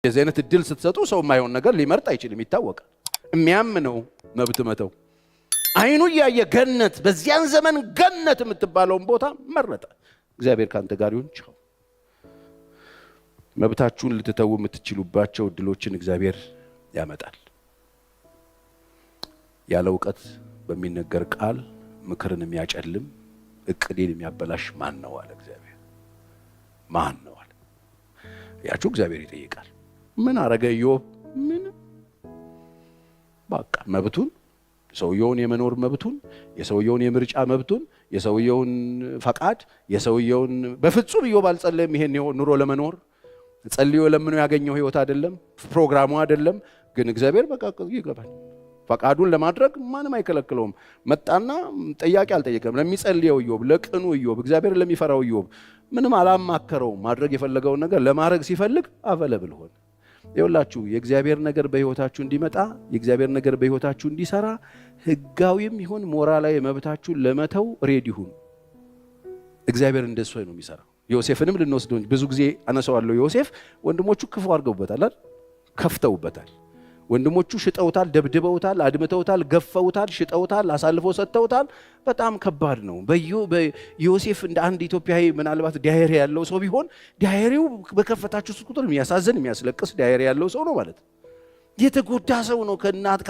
የዚህ አይነት እድል ስትሰጡ ሰው የማይሆን ነገር ሊመርጥ አይችልም ይታወቃል። የሚያምነው መብት መተው አይኑ ያየ ገነት በዚያን ዘመን ገነት የምትባለውን ቦታ መረጠ። እግዚአብሔር ካንተ ጋር ይሁን። ቻው። መብታችሁን ልትተው የምትችሉባቸው እድሎችን እግዚአብሔር ያመጣል። ያለ ዕውቀት በሚነገር ቃል ምክርን የሚያጨልም እቅዴን የሚያበላሽ ማን ነው አለ እግዚአብሔር። ማን ነው አለ። ያችሁ እግዚአብሔር ይጠይቃል። ምን አረገ ኢዮብ? ምን በቃ መብቱን ሰውየውን የመኖር መብቱን የሰውየውን የምርጫ መብቱን የሰውየውን ፈቃድ የሰውየውን በፍጹም ኢዮብ አልጸለየም። ይሄን ኑሮ ለመኖር ጸልዮ ለምኑ ያገኘው ህይወት አይደለም፣ ፕሮግራሙ አይደለም። ግን እግዚአብሔር በቃ ይገባል። ፈቃዱን ለማድረግ ማንም አይከለክለውም። መጣና ጥያቄ አልጠየቀም። ለሚጸልየው ኢዮብ፣ ለቅኑ ኢዮብ፣ እግዚአብሔር ለሚፈራው ኢዮብ ምንም አላማከረውም። ማድረግ የፈለገውን ነገር ለማድረግ ሲፈልግ አቨለብል ሆነ። ይኸውላችሁ የእግዚአብሔር ነገር በህይወታችሁ እንዲመጣ የእግዚአብሔር ነገር በህይወታችሁ እንዲሰራ ህጋዊም ይሁን ሞራላዊ መብታችሁን ለመተው ሬዲ ሁኑ። እግዚአብሔር እንደሱ ነው የሚሰራው። ዮሴፍንም ልንወስደው ብዙ ጊዜ አነሳዋለሁ። ዮሴፍ ወንድሞቹ ክፉ አድርገውበታል አይደል? ከፍተውበታል። ወንድሞቹ ሽጠውታል፣ ደብድበውታል፣ አድምተውታል፣ ገፈውታል፣ ሽጠውታል፣ አሳልፈው ሰጥተውታል። በጣም ከባድ ነው። በዮሴፍ እንደ አንድ ኢትዮጵያዊ ምናልባት ዳይሪ ያለው ሰው ቢሆን ዳይሪው በከፈታችሁ ቁጥር የሚያሳዝን የሚያስለቅስ ዳይሪ ያለው ሰው ነው ማለት። የተጎዳ ሰው ነው። ከእናት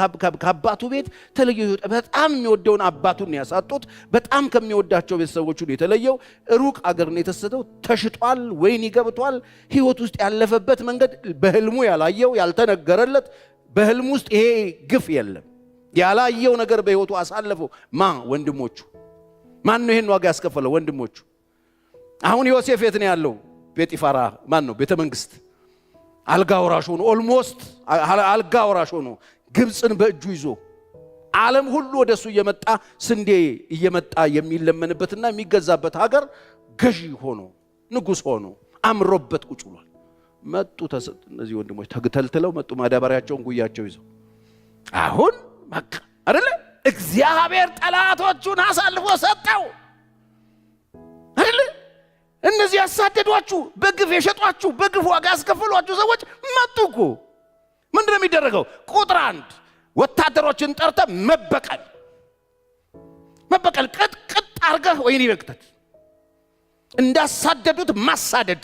ከአባቱ ቤት ተለየ። በጣም የሚወደውን አባቱን ያሳጡት። በጣም ከሚወዳቸው ቤተሰቦቹ የተለየው ሩቅ አገር ነው የተሰደው። ተሽጧል፣ ወይን ይገብቷል። ህይወት ውስጥ ያለፈበት መንገድ በህልሙ ያላየው ያልተነገረለት በህልም ውስጥ ይሄ ግፍ የለም። ያላየው ነገር በህይወቱ አሳለፈው። ወንድሞቹ። ማን ነው ይሄን ዋጋ ያስከፈለው? ወንድሞቹ። አሁን ዮሴፍ የት ነው ያለው? ጴጢፋራ ነው ቤተ መንግስት አልጋ ወራሽ ሆኖ ኦልሞስት አልጋ ወራሽ ሆኖ ግብፅን በእጁ ይዞ ዓለም ሁሉ ወደሱ እየመጣ ስንዴ እየመጣ የሚለመንበትና የሚገዛበት ሀገር ገዢ ሆኖ ንጉስ ሆኖ አምሮበት ቁጭ ብሏል። መጡ እነዚህ ወንድሞች ተግተልትለው መጡ። ማዳበሪያቸውን ጉያቸው ይዘው አሁን በቃ አይደለ እግዚአብሔር ጠላቶቹን አሳልፎ ሰጠው አይደለ። እነዚህ ያሳደዷችሁ በግፍ የሸጧችሁ በግፍ ዋጋ ያስከፈሏችሁ ሰዎች መጡኩ። ምንድነው የሚደረገው? ቁጥር 1 ወታደሮችን ጠርተ መበቀል ቅጥ አርገህ ወይን ይበክተት። እንዳሳደዱት ማሳደድ፣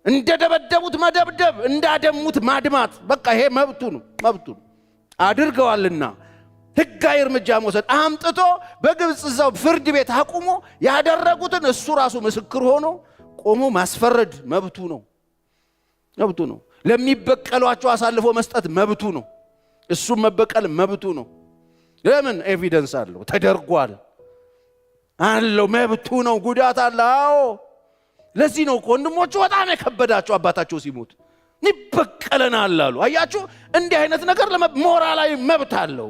እንደደበደቡት መደብደብ፣ እንዳደሙት ማድማት። በቃ ይሄ መብቱ ነው አድርገዋልና ህጋዊ እርምጃ መውሰድ። አምጥቶ በግብፅ እዛው ፍርድ ቤት አቁሞ ያደረጉትን እሱ ራሱ ምስክር ሆኖ ቆሞ ማስፈረድ መብቱ ነው። ለሚበቀሏቸው አሳልፎ መስጠት መብቱ ነው። እሱም መበቀል መብቱ ነው። ለምን? ኤቪደንስ አለው፣ ተደርጓል አለው፣ መብቱ ነው። ጉዳት አለው። ለዚህ ነው ወንድሞቹ በጣም የከበዳቸው አባታቸው ሲሞት ይበቀለናል አሉ። አያችሁ፣ እንዲህ አይነት ነገር ሞራላዊ መብት አለው።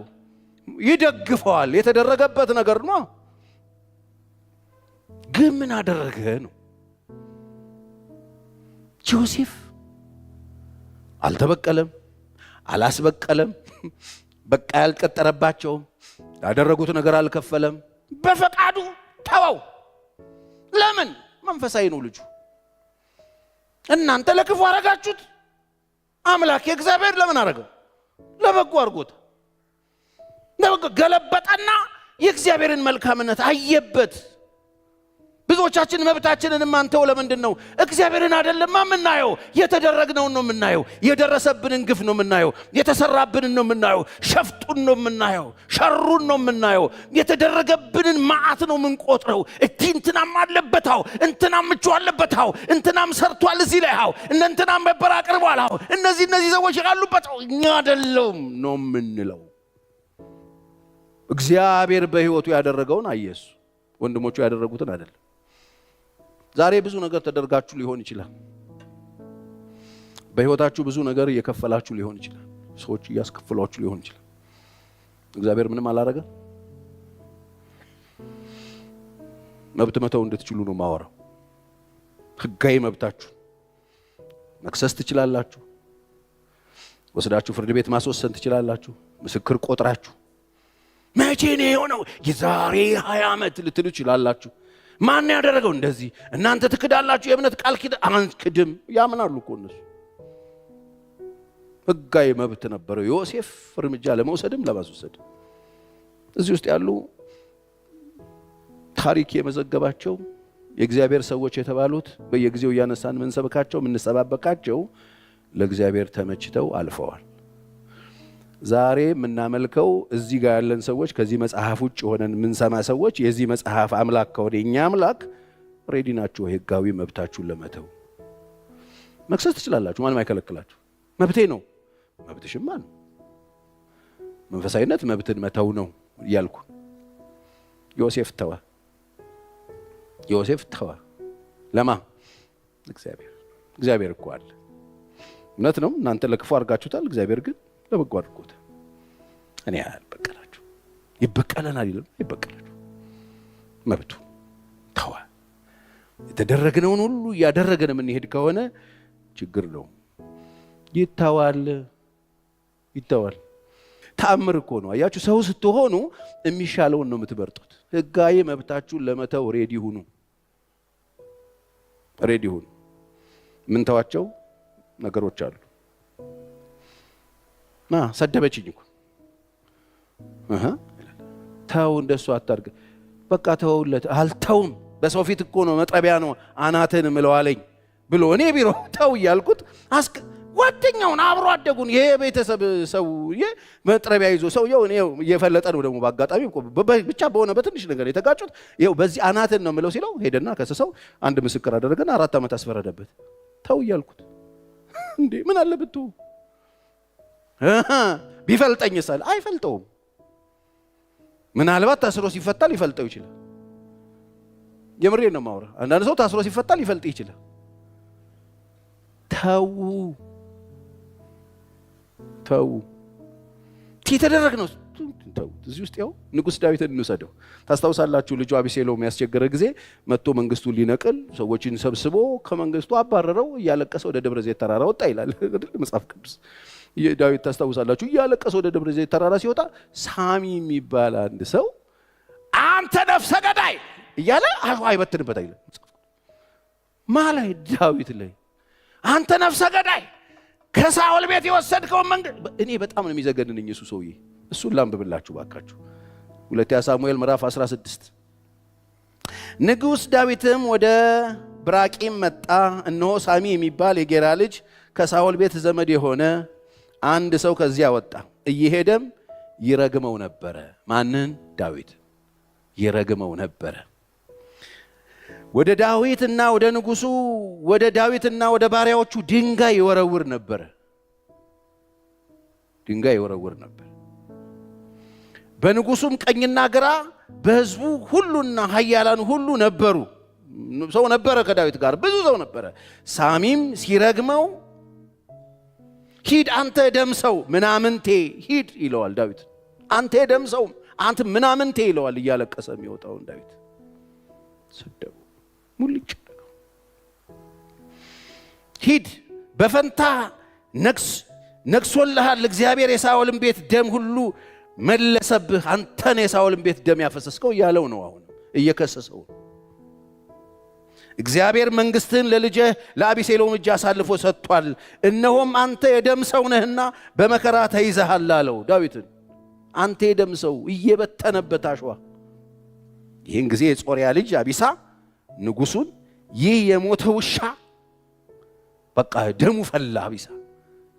ይደግፈዋል። የተደረገበት ነገር ነው። ግን ምን አደረገ ነው? ዮሴፍ አልተበቀለም፣ አላስበቀለም። በቃ ያልቀጠረባቸው ያደረጉት ነገር አልከፈለም። በፈቃዱ ተወው። ለምን? መንፈሳዊ ነው ልጁ። እናንተ ለክፉ አረጋችሁት፣ አምላክ እግዚአብሔር ለምን አረገው? ለበጎ አርጎት ገለበጠና የእግዚአብሔርን መልካምነት አየበት። ብዙዎቻችን መብታችንን ማንተው ለምንድን ነው? እግዚአብሔርን አይደለም የምናየው፣ የተደረግነውን ነው የምናየው። የደረሰብንን ግፍ ነው የምናየው። የተሰራብንን ነው የምናየው። ሸፍጡን ነው የምናየው። ሸሩን ነው የምናየው። የተደረገብንን መዓት ነው የምንቆጥረው። እንትናም አለበታው፣ እንትናም ምቹ አለበታው፣ እንትናም ሰርቷል እዚህ ላይ እንትናም መበር አቅርቧል። እነዚህ ሰዎች ያሉበት እኛ አይደለም ነው የምንለው። እግዚአብሔር በህይወቱ ያደረገውን አየሱ፣ ወንድሞቹ ያደረጉትን አይደለም። ዛሬ ብዙ ነገር ተደርጋችሁ ሊሆን ይችላል። በህይወታችሁ ብዙ ነገር እየከፈላችሁ ሊሆን ይችላል። ሰዎች እያስከፈሏችሁ ሊሆን ይችላል። እግዚአብሔር ምንም አላረገ። መብት መተው እንድትችሉ ነው ማወራው። ህጋዊ መብታችሁ መክሰስ ትችላላችሁ። ወስዳችሁ ፍርድ ቤት ማስወሰን ትችላላችሁ። ምስክር ቆጥራችሁ መቼ ነው የሆነው? የዛሬ 20 ዓመት ልትሉ ይችላላችሁ። ማን ያደረገው እንደዚህ? እናንተ ትክዳላችሁ። የእምነት ቃል ኪዳን አንክድም ያምናሉ እኮ እነሱ። ሕጋዊ መብት ነበረው ዮሴፍ እርምጃ ለመውሰድም ለማስወሰድ። እዚህ ውስጥ ያሉ ታሪክ የመዘገባቸው የእግዚአብሔር ሰዎች የተባሉት በየጊዜው ያነሳን ምን ሰበካቸው ምን ሰባበካቸው ለእግዚአብሔር ተመችተው አልፈዋል። ዛሬ የምናመልከው እዚህ ጋር ያለን ሰዎች ከዚህ መጽሐፍ ውጭ ሆነን ምን ሰማ ሰዎች የዚህ መጽሐፍ አምላክ ከሆነ የኛ አምላክ ሬዲ ናችሁ ሕጋዊ መብታችሁን ለመተው? መክሰስ ትችላላችሁ፣ ማንም አይከለክላችሁ። መብቴ ነው። መብትሽማ ነው። መንፈሳዊነት መብትን መተው ነው እያልኩ ዮሴፍ ተወ። ዮሴፍ ተወ ለማ እግዚአብሔር እኮ አለ። እውነት ነው እናንተ ለክፉ አድርጋችሁታል፣ እግዚአብሔር ግን ለበጎ አድርጎት። እኔ አልበቀላችሁ ይበቀለናል ይላል። ይበቀላችሁ መብቱ ተወ። የተደረገውን ሁሉ ያደረገን ምን ይሄድ ከሆነ ችግር ነው። ይተዋል። ተአምር እኮ ነው። አያችሁ ሰው ስትሆኑ የሚሻለውን ነው የምትመርጡት። ሕጋዊ መብታችሁን ለመተው ሬዲ ሁኑ። ምን ተዋቸው ነገሮች አሉ። ሰደበችኝ እኮ ተው እንደሱ አታርግ በቃ ተውለት። አልተውም በሰው ፊት እኮ ነው መጥረቢያ ነው አናትን ምለዋለኝ ብሎ እኔ ቢሮ ተው እያልኩት ጓደኛውን አብሮ አደጉን የቤተሰብ ሰው መጥረቢያ ይዞ ሰውየው እኔው እየፈለጠ ነው ደግሞ በአጋጣሚ ብቻ በሆነ በትንሽ ነገር የተጋጩት ይኸው በዚህ አናትን ነው ምለው ሲለው ሄደና ከሰሰው አንድ ምስክር አደረገና 4 ዓመት አስፈረደበት። ተው እያልኩት እንዴ ምን አለበት ቢፈልጠኝ ሳል አይፈልጠውም። ምናልባት ታስሮ ሲፈታ ሊፈልጠው ይችላል። የምሬን ነው ማውራ። አንዳንድ ሰው ታስሮ ሲፈታ ሊፈልጥ ይችላል። ተው የተደረገ ነው። ተው እዚህ ውስጥ ያው ንጉስ ዳዊትን እንውሰደው። ታስታውሳላችሁ ልጁ አቢሴሎም ያስቸገረ ጊዜ መጥቶ መንግስቱን ሊነቅል ሰዎችን ሰብስቦ ከመንግስቱ አባረረው። እያለቀሰ ወደ ደብረ ዘይት ተራራ ወጣ ይላል አይደል መጽሐፍ ቅዱስ። ዳዊት ታስታውሳላችሁ እያለቀሰ ወደ ደብረ ዘይት ተራራ ሲወጣ ሳሚ የሚባል አንድ ሰው አንተ ነፍሰ ገዳይ እያለ አይበትንበት አይደል ማላይ ዳዊት ላይ አንተ ነፍሰ ገዳይ ከሳኦል ቤት የወሰድከው መንገድ እኔ በጣም ነው የሚዘገንነኝ እሱ ሰውዬ። እሱን ላንብብላችሁ ባካችሁ። 2 ሳሙኤል ምዕራፍ 16 ንጉስ ዳዊትም ወደ ብራቂም መጣ። እነሆ ሳሚ የሚባል የጌራ ልጅ ከሳኦል ቤት ዘመድ የሆነ አንድ ሰው ከዚያ ወጣ። እየሄደም ይረግመው ነበረ። ማንን? ዳዊት ይረግመው ነበረ። ወደ ዳዊትና ወደ ንጉሱ ወደ ዳዊትና ወደ ባሪያዎቹ ድንጋይ ይወረውር ነበር። በንጉሱም ቀኝና ግራ በሕዝቡ ሁሉና ኃያላን ሁሉ ነበሩ። ሰው ነበረ ከዳዊት ጋር ብዙ ሰው ነበረ። ሳሚም ሲረግመው ሂድ አንተ ደም ሰው ምናምንቴ ሂድ ይለዋል ዳዊት። አንተ ደም ሰው አንተ ምናምንቴ ይለዋል እያለቀሰ የሚወጣውን ዳዊት ሰደው ሙልጭ ሂድ በፈንታ ነግሶልሃል። እግዚአብሔር የሳኦልን ቤት ደም ሁሉ መለሰብህ። አንተን የሳኦልን ቤት ደም ያፈሰስከው እያለው ነው። አሁን እየከሰሰው እግዚአብሔር መንግስትህን ለልጅህ ለአቢሴሎም እጅ አሳልፎ ሰጥቷል። እነሆም አንተ የደም ሰው ነህና በመከራ ተይዘሃል አለው ዳዊትን። አንተ የደም ሰው እየበተነበት አሸዋ። ይህን ጊዜ የጾርያ ልጅ አቢሳ ንጉሱን ይህ የሞተ ውሻ በቃ ደሙ ፈላ። አቢሳ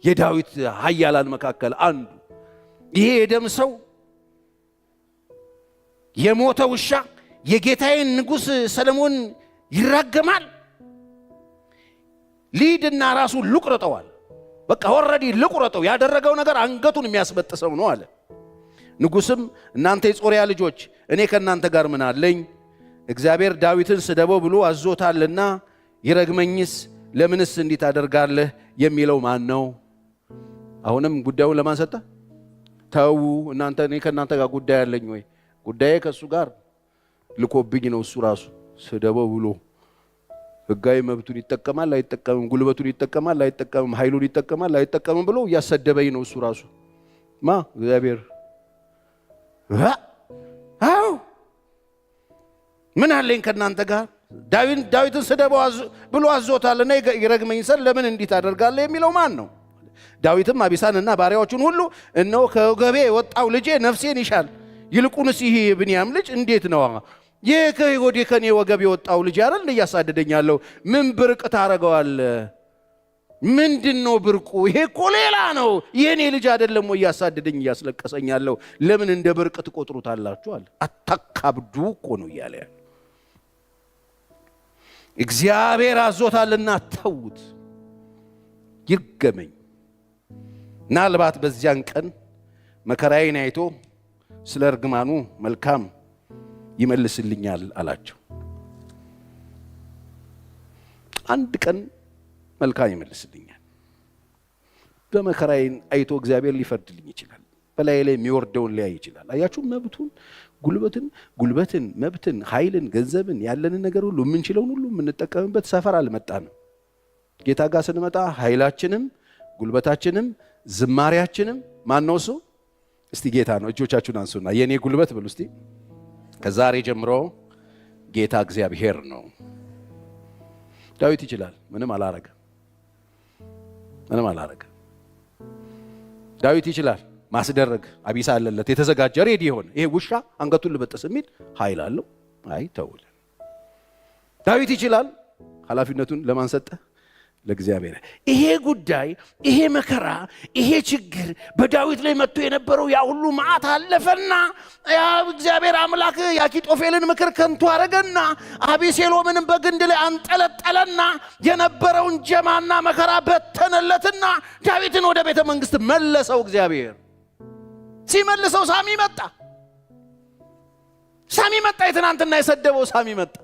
የዳዊት ኃያላን መካከል አንዱ ይሄ የደም ሰው የሞተ ውሻ የጌታዬን ንጉስ ሰለሞን ይራገማል። ሊድና ራሱን ልቁረጠዋል። በቃ ኦሬዲ ልቁረጠው። ያደረገው ነገር አንገቱን የሚያስበጥሰው ነው አለ። ንጉስም እናንተ የጾርያ ልጆች እኔ ከእናንተ ጋር ምን አለኝ? እግዚአብሔር ዳዊትን ስደበው ብሎ አዞታልና ይረግመኝስ ለምንስ እንዲህ ታደርጋለህ የሚለው ማን ነው? አሁንም ጉዳዩን ለማን ሰጠ? ተው እናንተ እኔ ከእናንተ ጋር ጉዳይ አለኝ ወይ? ጉዳዬ ከሱ ጋር ልኮብኝ ነው። እሱ ራሱ ስደበው ብሎ ሕጋዊ መብቱን ይጠቀማል አይጠቀምም፣ ጉልበቱን ይጠቀማል አይጠቀምም፣ ኃይሉን ይጠቀማል አይጠቀምም ብሎ እያሰደበኝ ነው እሱ ራሱ። እግዚአብሔር አው ምን አለኝ ከእናንተ ጋር? ዳዊትን ስደበው ብሎ አዞታልና ይረግመኝ ሰል ለምን እንዲህ ታደርጋለህ የሚለው ማን ነው? ዳዊትም አቢሳንና ባሪያዎቹን ሁሉ እነሆ ከወገቤ የወጣው ልጄ ነፍሴን ይሻል፣ ይልቁንስ ይህ ብንያም ልጅ እንዴት ነው? ይህ ከወዴ ከኔ ወገብ የወጣው ልጅ አይደል እያሳደደኛለሁ? ምን ብርቅ ታረገዋለህ? ምንድነው ብርቁ? ይሄ እኮ ሌላ ነው፣ የኔ ልጅ አይደለም ወይ እያሳደደኝ እያስለቀሰኛለሁ? ለምን እንደ ብርቅ ትቆጥሩታላችሁ አለ። አታካብዱ እኮ ነው እያለ ያለ። እግዚአብሔር አዞታልና ተውት፣ ይርገመኝ። ምናልባት በዚያን ቀን መከራዬን አይቶ ስለ እርግማኑ መልካም ይመልስልኛል አላቸው። አንድ ቀን መልካም ይመልስልኛል። በመከራዬን አይቶ እግዚአብሔር ሊፈርድልኝ ይችላል። በላይ ላይ የሚወርደውን ሊያይ ይችላል። አያችሁ፣ መብቱን፣ ጉልበትን፣ መብትን፣ ኃይልን፣ ገንዘብን፣ ያለንን ነገር ሁሉ የምንችለውን ሁሉ የምንጠቀምበት ሰፈር አልመጣንም። ጌታ ጋር ስንመጣ ኃይላችንም ጉልበታችንም ዝማሪያችንም ማን ነው? እሱ እስቲ ጌታ ነው። እጆቻችሁን አንሱና የኔ ጉልበት ብሉ እስቲ። ከዛሬ ጀምሮ ጌታ እግዚአብሔር ነው። ዳዊት ይችላል። ምንም አላረገ። ዳዊት ይችላል ማስደረግ። አቢሳ አለለት የተዘጋጀ ሬዲ የሆነ ይሄ ውሻ አንገቱን ልበጥስ የሚል ኃይል አለው። አይ ተውል። ዳዊት ይችላል። ኃላፊነቱን ለማን ሰጠ? ለእግዚአብሔር። ይሄ ጉዳይ፣ ይሄ መከራ፣ ይሄ ችግር በዳዊት ላይ መጥቶ የነበረው ያ ሁሉ መዓት አለፈና ያ እግዚአብሔር አምላክ የአኪጦፌልን ምክር ከንቱ አረገና አቤሴሎምንም በግንድ ላይ አንጠለጠለና የነበረውን ጀማና መከራ በተነለትና ዳዊትን ወደ ቤተ መንግስት መለሰው። እግዚአብሔር ሲመልሰው ሳሚ መጣ። የትናንትና የሰደበው ሳሚ መጣ።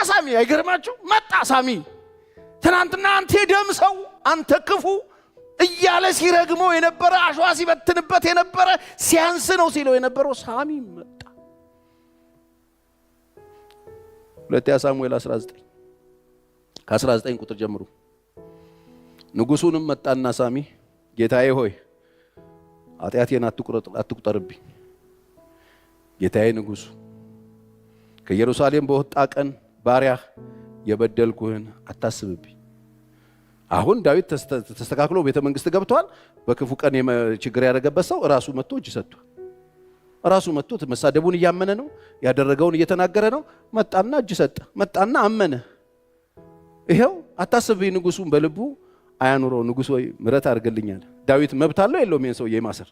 ሳሚ አይገርማችሁ? መጣ ሳሚ። ትናንትና አንተ ደም ሰው፣ አንተ ክፉ እያለ ሲረግመው የነበረ አሸዋ ሲበትንበት የነበረ ሲያንስ ነው ሲለው የነበረው ሳሚ መጣ። ሁለተኛ ሳሙኤል 19 ከ19 ቁጥር ጀምሮ ንጉሱንም መጣና ሳሚ ጌታዬ ሆይ ኃጢአቴን አትቁጠርብኝ። ጌታዬ ንጉሱ ከኢየሩሳሌም በወጣ ቀን ባሪያህ የበደልኩህን አታስብብኝ። አሁን ዳዊት ተስተካክሎ ቤተ መንግስት ገብቷል። በክፉ ቀን ችግር ያደረገበት ሰው ራሱ መጥቶ እጅ ሰጥቷል። ራሱ መጥቶ መሳደቡን እያመነ ነው፣ ያደረገውን እየተናገረ ነው። መጣና እጅ ሰጠ። መጣና አመነ። ይሄው አታስብብኝ። ንጉሱን በልቡ አያኑረው። ንጉስ ወይ ምሕረት አድርገልኛል። ዳዊት መብት አለው የለውም? ይሄን ሰውዬ ማሰር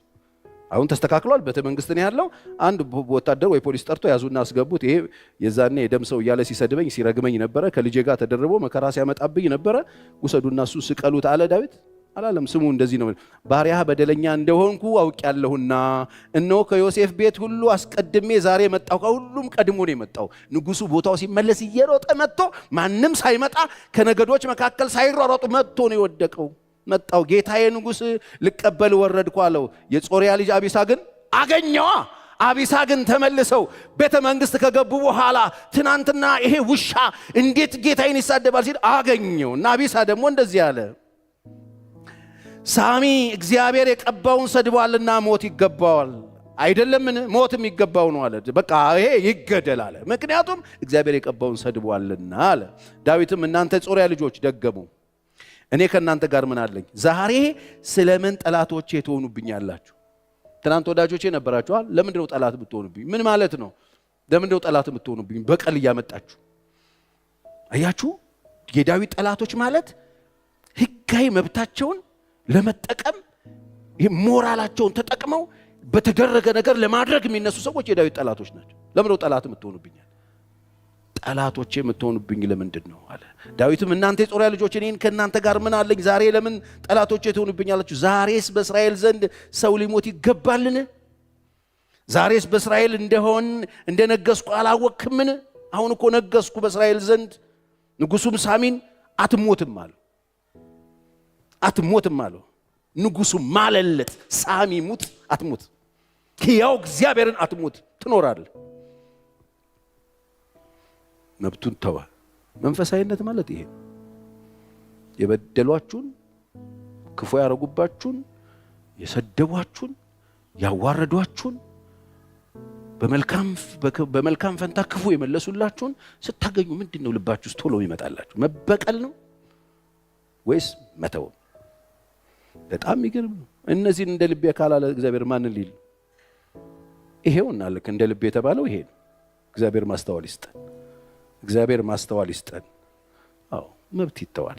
አሁን ተስተካክሏል። ቤተ መንግስት ነው ያለው። አንድ ወታደር ወይ ፖሊስ ጠርቶ ያዙና አስገቡት። ይሄ የዛኔ የደም ሰው እያለ ሲሰድበኝ ሲረግመኝ ነበረ፣ ከልጄ ጋር ተደርቦ መከራ ሲያመጣብኝ ነበረ፣ ውሰዱና እሱ ስቀሉት አለ ዳዊት። አላለም። ስሙ እንደዚህ ነው፣ ባሪያህ በደለኛ እንደሆንኩ አውቄያለሁና እነሆ ከዮሴፍ ቤት ሁሉ አስቀድሜ ዛሬ መጣሁ። ከሁሉም ቀድሞ ነው የመጣው። ንጉሱ ቦታው ሲመለስ እየሮጠ መጥቶ ማንም ሳይመጣ ከነገዶች መካከል ሳይሯሯጡ መጥቶ ነው የወደቀው። መጣው። ጌታዬ ንጉስ ልቀበል ወረድኩ አለው። የጾርያ ልጅ አቢሳ ግን አገኘዋ። አቢሳ ግን ተመልሰው ቤተ መንግስት ከገቡ በኋላ ትናንትና ይሄ ውሻ እንዴት ጌታዬን ይሳደባል ሲል አገኘው። እና አቢሳ ደግሞ እንደዚህ አለ፣ ሳሚ እግዚአብሔር የቀባውን ሰድቧልና ሞት ይገባዋል። አይደለምን? ሞትም ይገባው ነው አለ። በቃ ይሄ ይገደል አለ። ምክንያቱም እግዚአብሔር የቀባውን ሰድቧልና አለ። ዳዊትም እናንተ ጾርያ ልጆች ደገሙ፣ እኔ ከእናንተ ጋር ምን አለኝ? ዛሬ ስለምን ጠላቶቼ ትሆኑብኛላችሁ? ትናንት ወዳጆቼ ነበራችኋል። ለምንድነው ጠላት የምትሆኑብኝ? ምን ማለት ነው? ለምንድነው ጠላት የምትሆኑብኝ? በቀል እያመጣችሁ አያችሁ። የዳዊት ጠላቶች ማለት ህጋዊ መብታቸውን ለመጠቀም ሞራላቸውን ተጠቅመው በተደረገ ነገር ለማድረግ የሚነሱ ሰዎች የዳዊት ጠላቶች ናቸው። ለምንድነው ጠላት የምትሆኑብኛል? ጠላቶቼ የምትሆኑብኝ ለምንድን ነው አለ። ዳዊትም እናንተ የጾርያ ልጆች እኔን ከእናንተ ጋር ምን አለኝ? ዛሬ ለምን ጠላቶቼ ትሆኑብኛላችሁ? ዛሬስ በእስራኤል ዘንድ ሰው ሊሞት ይገባልን? ዛሬስ በእስራኤል እንደሆን እንደነገስኩ አላወቅምን? አሁን እኮ ነገስኩ በእስራኤል ዘንድ። ንጉሱም ሳሚን አትሞትም አለው። ንጉሱ ማለለት፣ ሳሚ ሙት አትሞት፣ ሕያው እግዚአብሔርን አትሞት፣ ትኖራለህ። መብቱን ተወ። መንፈሳዊነት ማለት ይሄ የበደሏችሁን፣ ክፉ ያረጉባችሁን፣ የሰደቧችሁን፣ ያዋረዷችሁን በመልካም ፈንታ ክፉ የመለሱላችሁን ስታገኙ ምንድነው ልባችሁ ውስጥ ቶሎ ይመጣላችሁ? መበቀል ነው ወይስ መተው? በጣም የሚገርም ነው። እነዚህን እንደ ልቤ ካላለ እግዚአብሔር ማንን ሊል? ይሄውና ልክ እንደ ልቤ የተባለው ይሄ ነው። እግዚአብሔር ማስተዋል ይስጠን። እግዚአብሔር ማስተዋል ይስጠን። አዎ መብት ይተዋል።